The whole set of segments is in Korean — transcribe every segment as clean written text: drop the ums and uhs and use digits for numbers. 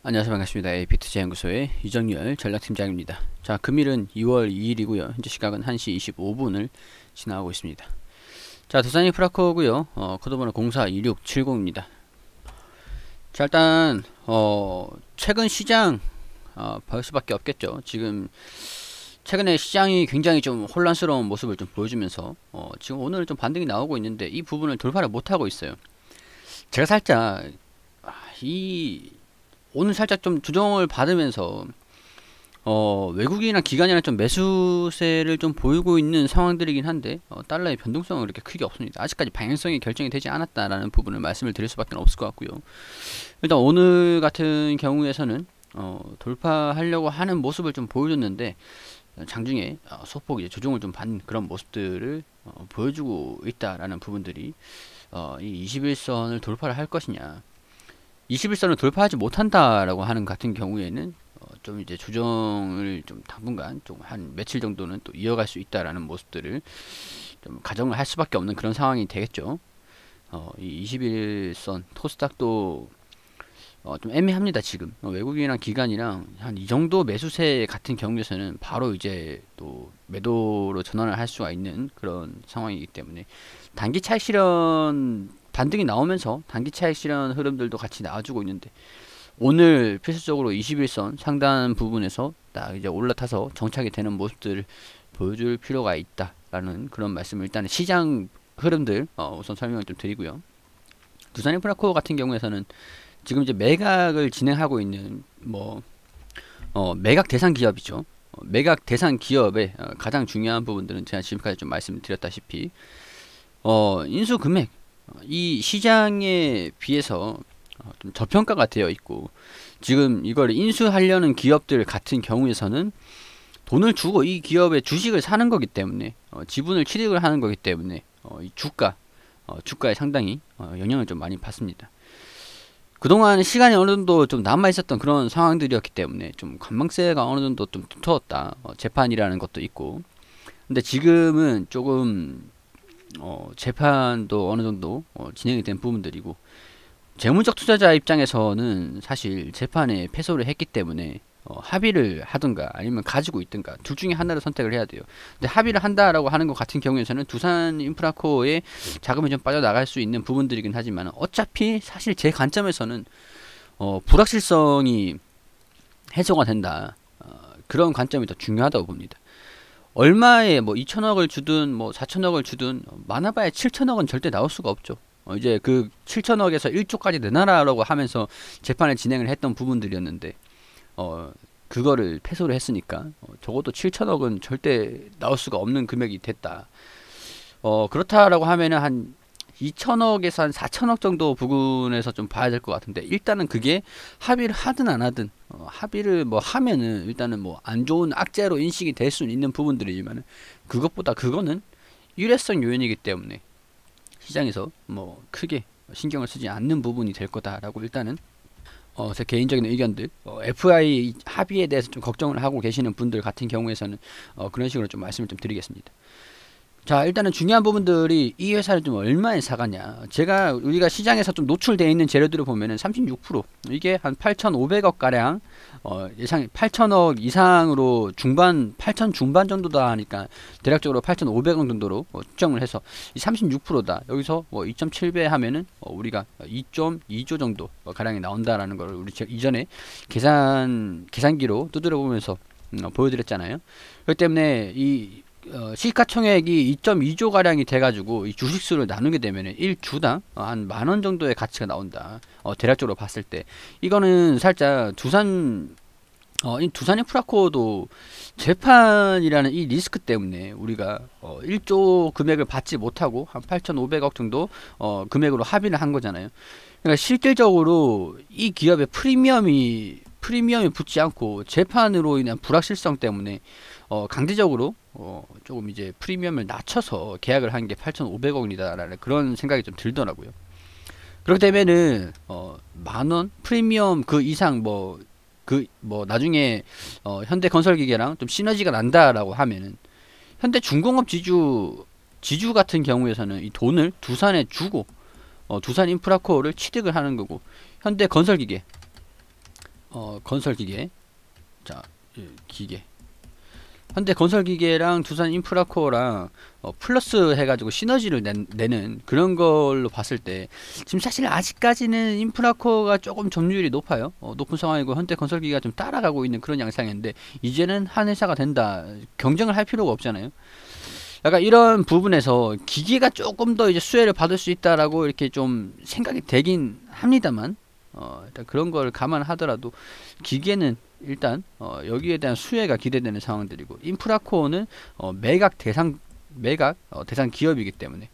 안녕하세요. 반갑습니다. 에이비트제 연구소의 이정열 전략팀장입니다. 자, 금일은 2월 2일이고요. 현재 시각은 1시 25분을 지나고 있습니다. 자, 두산인프라코고요. 코드번호 042670입니다. 자, 일단 최근 시장 볼 수밖에 없겠죠. 지금 최근에 시장이 굉장히 좀 혼란스러운 모습을 좀 보여주면서 지금 오늘 좀 반등이 나오고 있는데 이 부분을 돌파를 못하고 있어요. 제가 살짝 오늘 살짝 좀 조정을 받으면서 외국인이나 기관이나 좀 매수세를 좀 보이고 있는 상황들이긴 한데 달러의 변동성은 그렇게 크게 없습니다. 아직까지 방향성이 결정이 되지 않았다라는 부분을 말씀을 드릴 수밖에 없을 것 같고요. 일단 오늘 같은 경우에서는 돌파하려고 하는 모습을 좀 보여줬는데 장중에 소폭 이제 조정을 좀 받는 그런 모습들을 보여주고 있다라는 부분들이 이 21선을 돌파를 할 것이냐, 21선을 돌파하지 못한다라고 하는 같은 경우에는 좀 이제 조정을 좀 당분간 좀 한 며칠 정도는 또 이어갈 수 있다라는 모습들을 좀 가정을 할 수밖에 없는 그런 상황이 되겠죠. 이 21선 토스닥도 좀 애매합니다. 지금 외국인이랑 기관이랑 한 이 정도 매수세 같은 경우에서는 바로 이제 또 매도로 전환을 할 수가 있는 그런 상황이기 때문에 단기 차익 실현 반등이 나오면서 단기 차익 실현 흐름들도 같이 나와주고 있는데 오늘 필수적으로 21선 상단 부분에서 딱 이제 올라타서 정착이 되는 모습들을 보여줄 필요가 있다라는 그런 말씀을 일단 시장 흐름들 우선 설명을 좀 드리고요. 두산인프라코어 같은 경우에서는 지금 이제 매각을 진행하고 있는 매각 대상 기업이죠. 매각 대상 기업의 가장 중요한 부분들은 제가 지금까지 좀 말씀드렸다시피 인수 금액 이 시장에 비해서 좀 저평가가 되어 있고, 지금 이걸 인수하려는 기업들 같은 경우에서는 돈을 주고 이 기업의 주식을 사는 거기 때문에 지분을 취득을 하는 거기 때문에 이 주가에 상당히 영향을 좀 많이 받습니다. 그동안 시간이 어느 정도 좀 남아 있었던 그런 상황들이었기 때문에 좀 관망세가 어느 정도 좀 두터웠다. 재판이라는 것도 있고. 근데 지금은 조금 재판도 어느 정도 진행이 된 부분들이고, 재무적 투자자 입장에서는 사실 재판에 패소를 했기 때문에 합의를 하든가 아니면 가지고 있든가 둘 중에 하나를 선택을 해야 돼요. 근데 합의를 한다라고 하는 것 같은 경우에는 두산인프라코어의 자금이 좀 빠져나갈 수 있는 부분들이긴 하지만 어차피 사실 제 관점에서는 불확실성이 해소가 된다. 그런 관점이 더 중요하다고 봅니다. 얼마에 2천억을 주든 4천억을 주든 많아봐야 7천억은 절대 나올 수가 없죠. 이제 그 7천억에서 1조까지 내놔라라고 하면서 재판을 진행을 했던 부분들이었는데 그거를 패소를 했으니까 적어도 7천억은 절대 나올 수가 없는 금액이 됐다. 그렇다라고 하면은 한 2천억에서 한 4천억 정도 부분에서 좀 봐야 될 것 같은데, 일단은 그게 합의를 하든 안 하든 합의를 하면은 일단은 안 좋은 악재로 인식이 될 수는 있는 부분들이지만 그것보다 그거는 일회성 요인이기 때문에 시장에서 크게 신경을 쓰지 않는 부분이 될 거다라고 일단은 제 개인적인 의견들, FI 합의에 대해서 좀 걱정을 하고 계시는 분들 같은 경우에서는 그런 식으로 좀 말씀을 좀 드리겠습니다. 자, 일단은 중요한 부분들이 이 회사를 좀 얼마에 사가냐. 우리가 시장에서 좀 노출되어 있는 재료들을 보면은 36% 이게 한 8,500억 가량 예상 8천억 이상으로 8천 중반 정도다 하니까 대략적으로 8,500억 정도로 추정을 해서 이 36%다. 여기서 2.7배 하면은 우리가 2.2조 정도 가량이 나온다라는 걸 우리 이전에 계산기로 두드려 보면서 보여드렸잖아요. 그렇기 때문에 이 시가총액이 2.2조 가량이 돼가지고 이 주식수를 나누게 되면 1주당 한 만원 정도의 가치가 나온다. 대략적으로 봤을 때 이거는 살짝 두산인프라코어도 재판이라는 이 리스크 때문에 우리가 1조 금액을 받지 못하고 한 8,500억 정도 금액으로 합의를 한 거잖아요. 그러니까 실질적으로 이 기업의 프리미엄이 붙지 않고 재판으로 인한 불확실성 때문에 강제적으로 조금 이제 프리미엄을 낮춰서 계약을 한 게 8,500억이다라는 그런 생각이 좀 들더라고요. 그렇게 되면은 만원 프리미엄 그 이상 나중에 현대건설기계랑 좀 시너지가 난다라고 하면은 현대중공업 지주 같은 경우에서는 이 돈을 두산에 주고 두산인프라코어를 취득을 하는 거고, 현대건설기계 건설기계, 자, 기계. 현대건설기계랑 두산인프라코어랑 플러스 해가지고 시너지를 내는 그런 걸로 봤을 때 지금 사실 아직까지는 인프라코어가 조금 점유율이 높아요. 높은 상황이고 현대건설기계가 좀 따라가고 있는 그런 양상인데 이제는 한 회사가 된다. 경쟁을 할 필요가 없잖아요. 약간 이런 부분에서 기계가 조금 더 이제 수혜를 받을 수 있다라고 이렇게 좀 생각이 되긴 합니다만 일단 그런 걸 감안하더라도 기계는 일단 여기에 대한 수혜가 기대되는 상황들이고 인프라코어는 대상 기업이기 때문에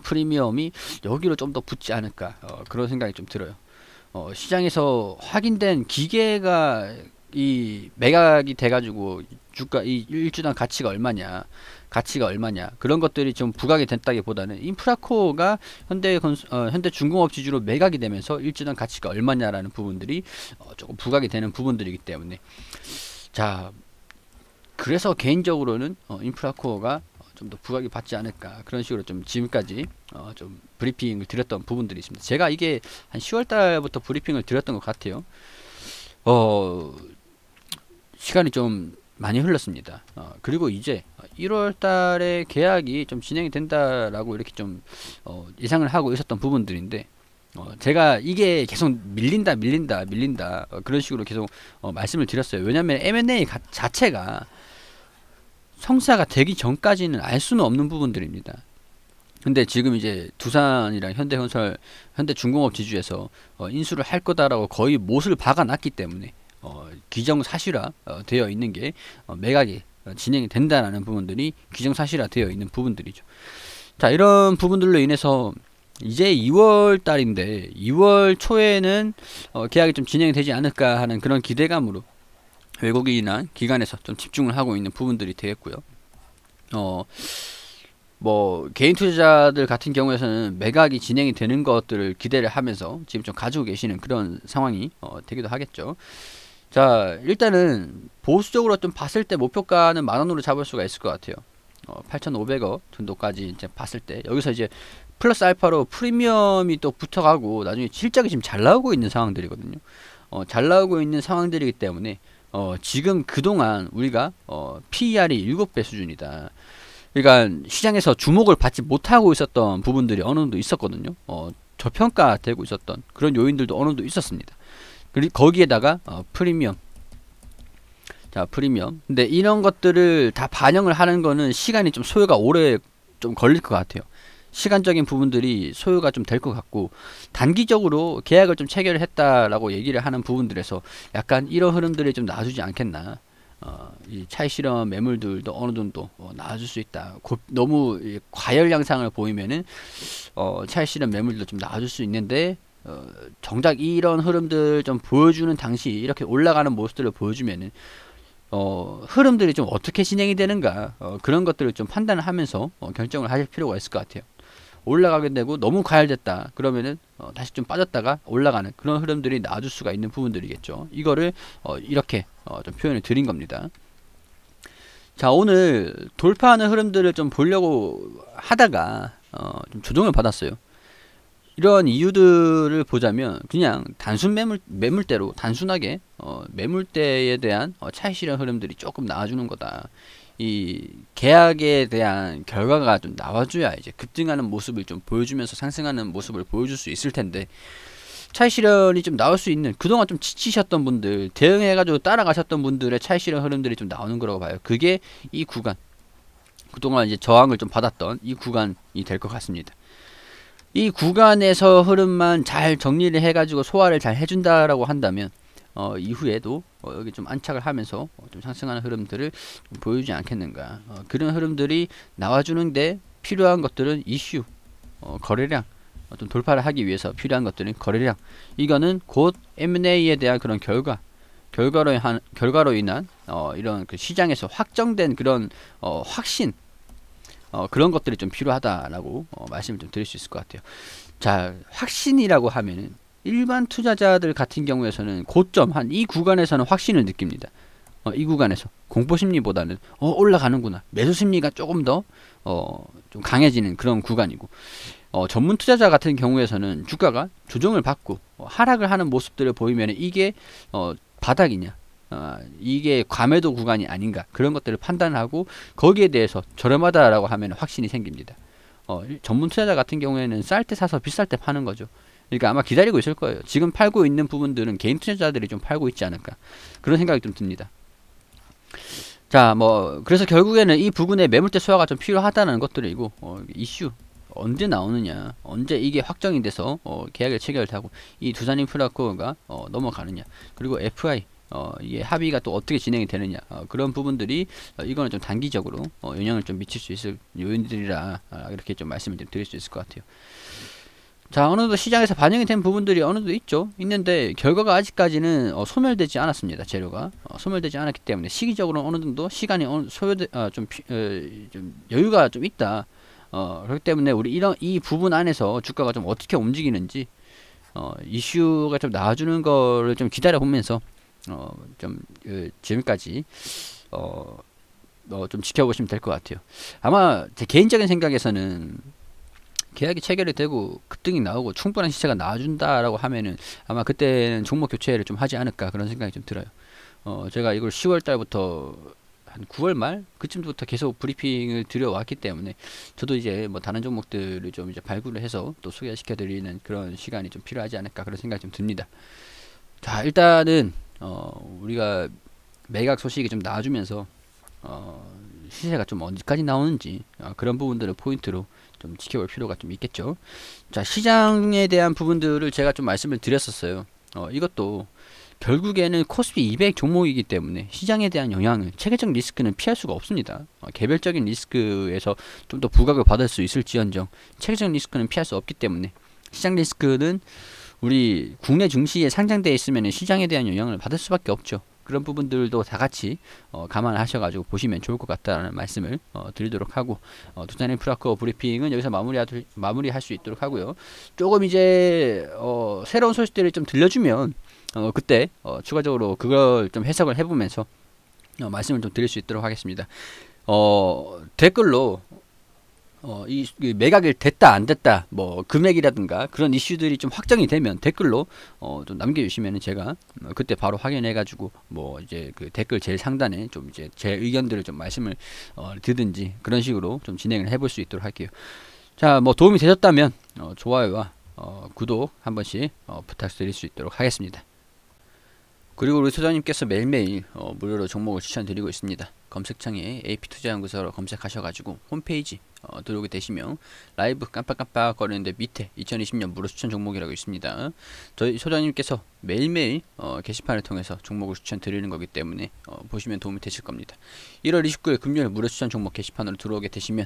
프리미엄이 여기로 좀 더 붙지 않을까 그런 생각이 좀 들어요. 시장에서 확인된 기계가 이 매각이 돼가지고 주가 이 일주당 가치가 얼마냐 그런 것들이 좀 부각이 됐다기보다는 인프라코어가 현대중공업 지주로 매각이 되면서 일주당 가치가 얼마냐라는 부분들이 조금 부각이 되는 부분들이기 때문에 자 그래서 개인적으로는 인프라코어가 좀 더 부각이 받지 않을까 그런 식으로 좀 지금까지 좀 브리핑을 드렸던 부분들이 있습니다. 제가 이게 한 10월달부터 브리핑을 드렸던 것 같아요. 시간이 좀 많이 흘렀습니다. 그리고 이제 1월달에 계약이 좀 진행이 된다라고 이렇게 좀 예상을 하고 있었던 부분들인데 제가 이게 계속 밀린다 그런 식으로 계속 말씀을 드렸어요. 왜냐하면 M&A 자체가 성사가 되기 전까지는 알 수는 없는 부분들입니다. 근데 지금 이제 두산이랑 현대중공업 지주에서 인수를 할 거다라고 거의 못을 박아놨기 때문에 기정사실화 되어 있는 게 매각이 진행이 된다라는 부분들이 기정사실화 되어 있는 부분들이죠. 자, 이런 부분들로 인해서 이제 2월 달인데 2월 초에는 계약이 좀 진행이 되지 않을까 하는 그런 기대감으로 외국인이나 기관에서 좀 집중을 하고 있는 부분들이 되겠고요. 뭐 개인 투자자들 같은 경우에서는 매각이 진행이 되는 것들을 기대를 하면서 지금 좀 가지고 계시는 그런 상황이 되기도 하겠죠. 자, 일단은 보수적으로 좀 봤을 때 목표가는 만원으로 잡을 수가 있을 것 같아요. 8,500억 정도까지 이제 봤을 때 여기서 이제 플러스 알파로 프리미엄이 또 붙어가고 나중에 실적이 지금 잘 나오고 있는 상황들이거든요. 잘 나오고 있는 상황들이기 때문에 지금 그동안 우리가 PER이 7배 수준이다. 그러니까 시장에서 주목을 받지 못하고 있었던 부분들이 어느 정도 있었거든요. 저평가되고 있었던 그런 요인들도 어느 정도 있었습니다. 그리고 거기에다가 프리미엄. 자, 프리미엄. 근데 이런 것들을 다 반영을 하는 거는 시간이 좀 소요가 오래 좀 걸릴 것 같아요. 시간적인 부분들이 소요가 좀 될 것 같고 단기적으로 계약을 좀 체결을 했다라고 얘기를 하는 부분들에서 약간 이런 흐름들이 좀 나와주지 않겠나. 이 차익 실현 매물들도 어느 정도 나와줄 수 있다. 너무 과열 양상을 보이면은 차익 실현 매물도 좀 나와줄 수 있는데 정작 이런 흐름들 좀 보여주는 당시 이렇게 올라가는 모습들을 보여주면은 흐름들이 좀 어떻게 진행이 되는가 그런 것들을 좀 판단을 하면서 결정을 하실 필요가 있을 것 같아요. 올라가게 되고 너무 과열됐다 그러면은 다시 좀 빠졌다가 올라가는 그런 흐름들이 나와줄 수가 있는 부분들이겠죠. 이거를 이렇게 좀 표현을 드린 겁니다. 자, 오늘 돌파하는 흐름들을 좀 보려고 하다가 좀 조정을 받았어요. 이런 이유들을 보자면 그냥 단순 매물대로 단순하게 매물대에 대한 차익 실현 흐름들이 조금 나와주는 거다. 이 계약에 대한 결과가 좀 나와줘야 이제 급등하는 모습을 좀 보여주면서 상승하는 모습을 보여줄 수 있을 텐데 차익 실현이 좀 나올 수 있는 그동안 좀 지치셨던 분들 대응해가지고 따라가셨던 분들의 차익 실현 흐름들이 좀 나오는 거라고 봐요. 그게 이 구간 그동안 이제 저항을 좀 받았던 이 구간이 될 것 같습니다. 이 구간에서 흐름만 잘 정리를 해가지고 소화를 잘 해준다라고 한다면 이후에도 여기 좀 안착을 하면서 좀 상승하는 흐름들을 좀 보여주지 않겠는가. 그런 흐름들이 나와주는데 필요한 것들은 이슈, 거래량, 좀 돌파를 하기 위해서 필요한 것들은 거래량. 이거는 곧 M&A에 대한 그런 결과로 인한 이런 그 시장에서 확정된 그런 확신. 그런 것들이 좀 필요하다라고 말씀을 좀 드릴 수 있을 것 같아요. 자, 확신이라고 하면은 일반 투자자들 같은 경우에서는 고점 한 이 구간에서는 확신을 느낍니다. 이 구간에서 공포심리보다는 올라가는구나 매수심리가 조금 더 좀 강해지는 그런 구간이고 전문 투자자 같은 경우에서는 주가가 조정을 받고 하락을 하는 모습들을 보이면 이게 바닥이냐, 이게 과매도 구간이 아닌가, 그런 것들을 판단하고 거기에 대해서 저렴하다라고 하면 확신이 생깁니다. 전문 투자자 같은 경우에는 쌀 때 사서 비쌀 때 파는 거죠. 그러니까 아마 기다리고 있을 거예요. 지금 팔고 있는 부분들은 개인 투자자들이 좀 팔고 있지 않을까, 그런 생각이 좀 듭니다. 자, 그래서 결국에는 이 부분에 매물대 소화가 좀 필요하다는 것들이고, 이슈 언제 나오느냐, 언제 이게 확정이 돼서 계약을 체결하고 이 두산인프라코어가 넘어가느냐, 그리고 FI 이게 합의가 또 어떻게 진행이 되느냐, 그런 부분들이 이거는 좀 단기적으로 영향을 좀 미칠 수 있을 요인들이라 이렇게 좀 말씀을 좀 드릴 수 있을 것 같아요. 자, 어느 정도 시장에서 반영이 된 부분들이 어느 정도 있는데 결과가 아직까지는 소멸되지 않았습니다. 재료가 소멸되지 않았기 때문에 시기적으로 어느 정도 시간이 좀 여유가 좀 있다. 그렇기 때문에 우리 이 부분 안에서 주가가 좀 어떻게 움직이는지 이슈가 좀 나와주는 거를 좀 기다려 보면서 지금까지 좀 지켜보시면 될 것 같아요. 아마 제 개인적인 생각에서는 계약이 체결이 되고 급등이 나오고 충분한 시세가 나와준다라고 하면은 아마 그때는 종목 교체를 좀 하지 않을까, 그런 생각이 좀 들어요. 제가 이걸 10월 달부터 한 9월 말 그쯤부터 계속 브리핑을 드려왔기 때문에 저도 이제 다른 종목들을 좀 이제 발굴을 해서 또 소개시켜 드리는 그런 시간이 좀 필요하지 않을까, 그런 생각이 좀 듭니다. 자, 일단은 우리가 매각 소식이 좀 나와주면서 시세가 좀 언제까지 나오는지 그런 부분들을 포인트로 좀 지켜볼 필요가 좀 있겠죠. 자, 시장에 대한 부분들을 제가 좀 말씀을 드렸었어요. 이것도 결국에는 코스피 200 종목이기 때문에 시장에 대한 영향을, 체계적 리스크는 피할 수가 없습니다. 개별적인 리스크에서 좀 더 부각을 받을 수 있을지언정 체계적 리스크는 피할 수 없기 때문에 시장 리스크는 우리 국내 증시에 상장되어 있으면 시장에 대한 영향을 받을 수밖에 없죠. 그런 부분들도 다 같이 감안하셔가지고 보시면 좋을 것 같다는 말씀을 드리도록 하고, 두산인프라코어 브리핑은 여기서 마무리할 수 있도록 하고요. 조금 이제 새로운 소식들을 좀 들려주면 그때 추가적으로 그걸 좀 해석을 해보면서 말씀을 좀 드릴 수 있도록 하겠습니다. 댓글로 이 매각이 됐다 안 됐다, 금액이라든가 그런 이슈들이 좀 확정이 되면 댓글로 좀 남겨주시면은 제가 그때 바로 확인해가지고 이제 그 댓글 제일 상단에 좀 이제 제 의견들을 좀 말씀을 드든지 그런 식으로 좀 진행을 해볼 수 있도록 할게요. 자, 도움이 되셨다면 좋아요와 구독 한 번씩 부탁드릴 수 있도록 하겠습니다. 그리고 우리 소장님께서 매일매일 무료로 종목을 추천드리고 있습니다. 검색창에 AP투자연구소로 검색하셔가지고 홈페이지 들어오게 되시면 라이브 깜빡깜빡 거리는데 밑에 2020년 무료 추천 종목이라고 있습니다. 저희 소장님께서 매일매일 게시판을 통해서 종목을 추천드리는 거기 때문에 보시면 도움이 되실 겁니다. 1월 29일 금요일 무료 추천 종목 게시판으로 들어오게 되시면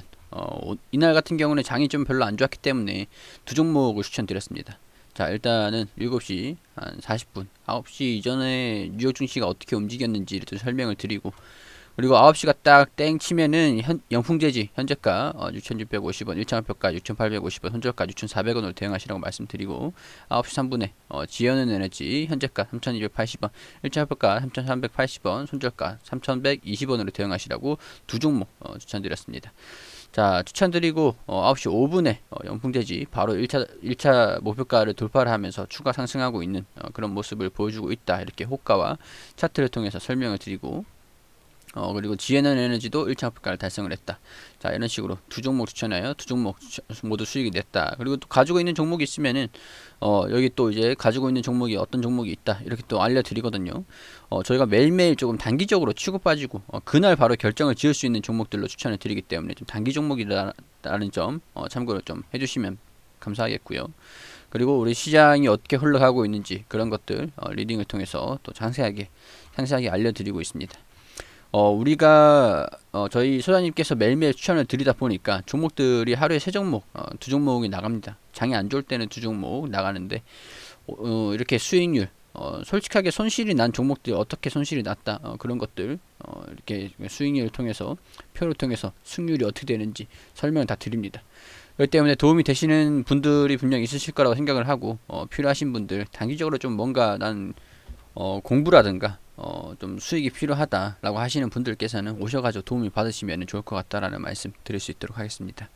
이날 같은 경우는 장이 좀 별로 안 좋았기 때문에 두 종목을 추천드렸습니다. 자, 일단은 7시 한 40분 9시 이전에 뉴욕 증시가 어떻게 움직였는지를 좀 설명을 드리고, 그리고 9시가 딱 땡 치면은 영풍재지 현재가 6,650원, 1차 목표가 6,850원, 손절가 6,400원으로 대응하시라고 말씀드리고, 9시 3분에 지연은에너지 현재가 3,280원, 1차 목표가 3,380원, 손절가 3,120원으로 대응하시라고 두 종목 추천드렸습니다. 자, 추천드리고 9시 5분에 영풍재지 바로 1차 목표가를 돌파를 하면서 추가 상승하고 있는 그런 모습을 보여주고 있다, 이렇게 호가와 차트를 통해서 설명을 드리고, 그리고 지엔엔에너지도 1차 목표가를 달성을 했다. 자, 이런 식으로 두 종목 추천하여 두 종목 모두 수익이 냈다. 그리고 또 가지고 있는 종목이 있으면은 여기 또 이제 가지고 있는 종목이 어떤 종목이 있다, 이렇게 또 알려드리거든요. 저희가 매일매일 조금 단기적으로 치고 빠지고 그날 바로 결정을 지을 수 있는 종목들로 추천을 드리기 때문에 좀 단기 종목이라는 점 참고를 좀 해주시면 감사하겠고요. 그리고 우리 시장이 어떻게 흘러가고 있는지 그런 것들 리딩을 통해서 또 상세하게 알려드리고 있습니다. 우리가 저희 소장님께서 매일매일 추천을 드리다 보니까 종목들이 하루에 3종목, 2종목이 나갑니다. 장이 안 좋을 때는 2종목 나가는데 이렇게 수익률, 솔직하게 손실이 난 종목들이 어떻게 손실이 났다, 그런 것들 이렇게 수익률을 통해서 표를 통해서 승률이 어떻게 되는지 설명을 다 드립니다. 그렇기 때문에 도움이 되시는 분들이 분명 있으실 거라고 생각을 하고, 필요하신 분들 단기적으로 좀 뭔가 난 공부라든가 좀 수익이 필요하다라고 하시는 분들께서는 오셔가지고 도움을 받으시면 좋을 것 같다라는 말씀 드릴 수 있도록 하겠습니다.